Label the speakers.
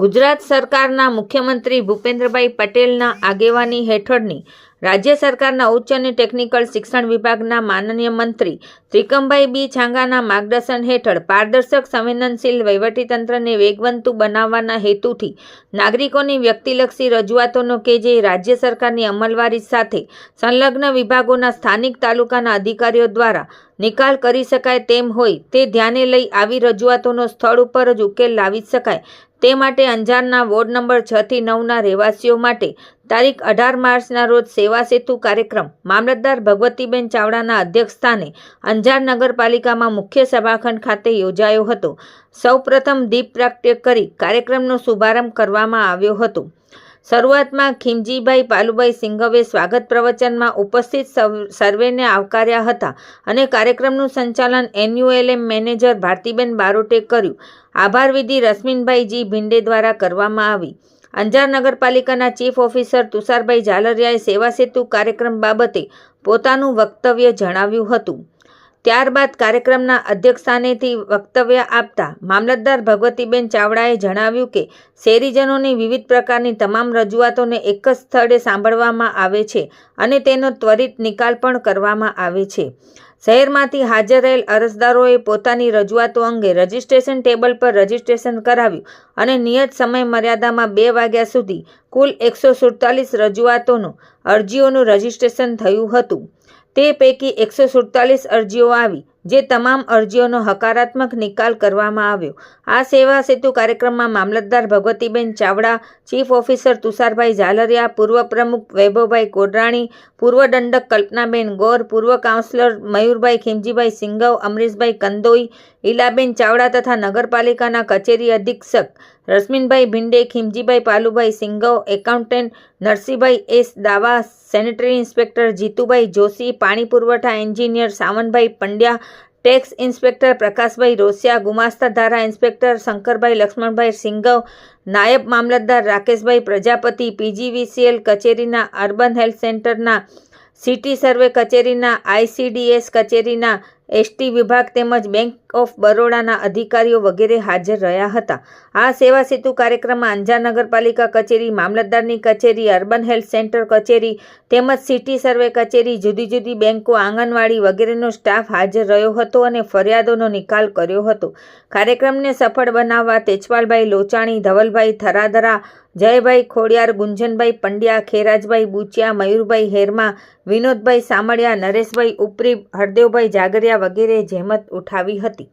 Speaker 1: ગુજરાત સરકારના મુખ્યમંત્રી ભૂપેન્દ્રભાઈ પટેલના આગેવાની હેઠળની રાજ્ય સરકારના ઉચ્ચ અને ટેકનિકલ શિક્ષણ વિભાગના માનનીય મંત્રી ત્રિકમભાઈ બી છાંગાના માર્ગદર્શન હેઠળ પારદર્શક સંવેદનશીલ વહીવટીતંત્રને વેગવંતુ બનાવવાના હેતુથી નાગરિકોની વ્યક્તિલક્ષી રજૂઆતોનો કે જે રાજ્ય સરકારની અમલવારી સાથે સંલગ્ન વિભાગોના સ્થાનિક તાલુકાના અધિકારીઓ દ્વારા નિકાલ કરી શકાય તેમ હોય તે ધ્યાને લઈ આવી રજૂઆતોનો સ્થળ ઉપર જ ઉકેલ લાવી શકાય તે માટે અંજારના વોર્ડ નંબર 6 થી 9ના રહેવાસીઓ માટે તારીખ 18 માર્ચના રોજ સેવા સેતુ કાર્યક્રમ મામલતદાર ભગવતીબેન ચાવડાના અધ્યક્ષસ્થાને અંજાર નગરપાલિકામાં મુખ્ય સભાખંડ ખાતે યોજાયો હતો। સૌપ્રથમ દીપ પ્રાગટ્ય કરી કાર્યક્રમનો શુભારંભ કરવામાં આવ્યો હતો। શરૂઆતમાં ખીમજીભાઈ પાલુભાઈ સિંઘવે સ્વાગત પ્રવચનમાં ઉપસ્થિત સર્વેને આવકાર્યા હતા અને કાર્યક્રમનું સંચાલન NULM મેનેજર ભારતીબેન બારોટે કર્યું। આભાર વિધિ રશ્મિનભાઈ જી ભિંડે દ્વારા કરવામાં આવી। અંજાર નગરપાલિકાના ચીફ ઓફિસર તુષારભાઈ ઝાલરિયાએ સેવા સેતુ કાર્યક્રમ બાબતે પોતાનું વક્તવ્ય જણાવ્યું હતું। ત્યારબાદ કાર્યક્રમના અધ્યક્ષસ્થાનેથી વક્તવ્ય આપતા મામલતદાર ભગવતીબેન ચાવડાએ જણાવ્યું કે શહેરીજનોની વિવિધ પ્રકારની તમામ રજૂઆતોને એક જ સ્થળે સાંભળવામાં આવે છે અને તેનો ત્વરિત નિકાલ પણ કરવામાં આવે છે। શહેરમાંથી હાજર રહેલ અરજદારોએ પોતાની રજૂઆતો અંગે રજિસ્ટ્રેશન ટેબલ પર રજિસ્ટ્રેશન કરાવ્યું અને નિયત સમય મર્યાદામાં 2 વાગ્યા સુધી કુલ 147 અરજીઓનું રજિસ્ટ્રેશન થયું હતું। તે પૈકી 147 અરજીઓ આવી જે તમામ અરજીઓનો હકારાત્મક નિકાલ કરવામાં આવ્યો। આ સેવા સેતુ કાર્યક્રમમાં મામલતદાર ભગવતીબેન ચાવડા, ચીફ ઓફિસર તુષારભાઈ ઝાલરિયા, પૂર્વ પ્રમુખ વૈભવભાઈ કોડરાણી, પૂર્વ દંડક કલ્પનાબેન ગોર, પૂર્વ કાઉન્સિલર મયુરભાઈ ખીમજીભાઈ સિંઘવ, અમરીશભાઈ કંદોઈ, ઈલાબેન ચાવડા તથા નગરપાલિકાના કચેરી અધિક્ષક Rashminbhai Bhinde, Khimjibhai Palubhai Singhav, accountant Narsinhbhai S Dava, sanitary inspector Jitubhai Joshi, પાણી પુરવઠા engineer Savanbhai Pandya, tax inspector Prakashbhai Rosiya, ગુમાસ્તા ધારા ઇન્સ્પેક્ટર શંકરભાઈ લક્ષ્મણભાઈ સિંઘવ, નાયબ મામલતદાર રાકેશભાઈ પ્રજાપતિ, PGVCL કચેરીના, અર્બન હેલ્થ સેન્ટરના, સિટી સર્વે કચેરીના, ICDS કચેરીના, ST વિભાગ તેમજ બેંક ઓફ બરોડાના અધિકારીઓ વગેરે હાજર રહ્યા હતા। આ સેવા સેતુ કાર્યક્રમમાં અંજાર નગરપાલિકા કચેરી, મામલતદારની કચેરી, અર્બન હેલ્થ સેન્ટર કચેરી તેમજ સિટી સર્વે કચેરી, જુદી જુદી બેંકો, આંગણવાડી વગેરેનો સ્ટાફ હાજર રહ્યો હતો અને ફરિયાદોનો નિકાલ કર્યો હતો। કાર્યક્રમને સફળ બનાવવા તેજપાલભાઈ લોચાણી, ધવલભાઈ થરાદરા, જયભાઈ ખોડિયાર, ગુંજનભાઈ પંડ્યા, ખેરાજભાઈ બુચિયા, મયુરભાઈ હેરમા, વિનોદભાઈ સામળિયા, નરેશભાઈ ઉપરી, હરદેવભાઈ જાગરિયા વગેરે જહેમત ઉઠાવી હતી।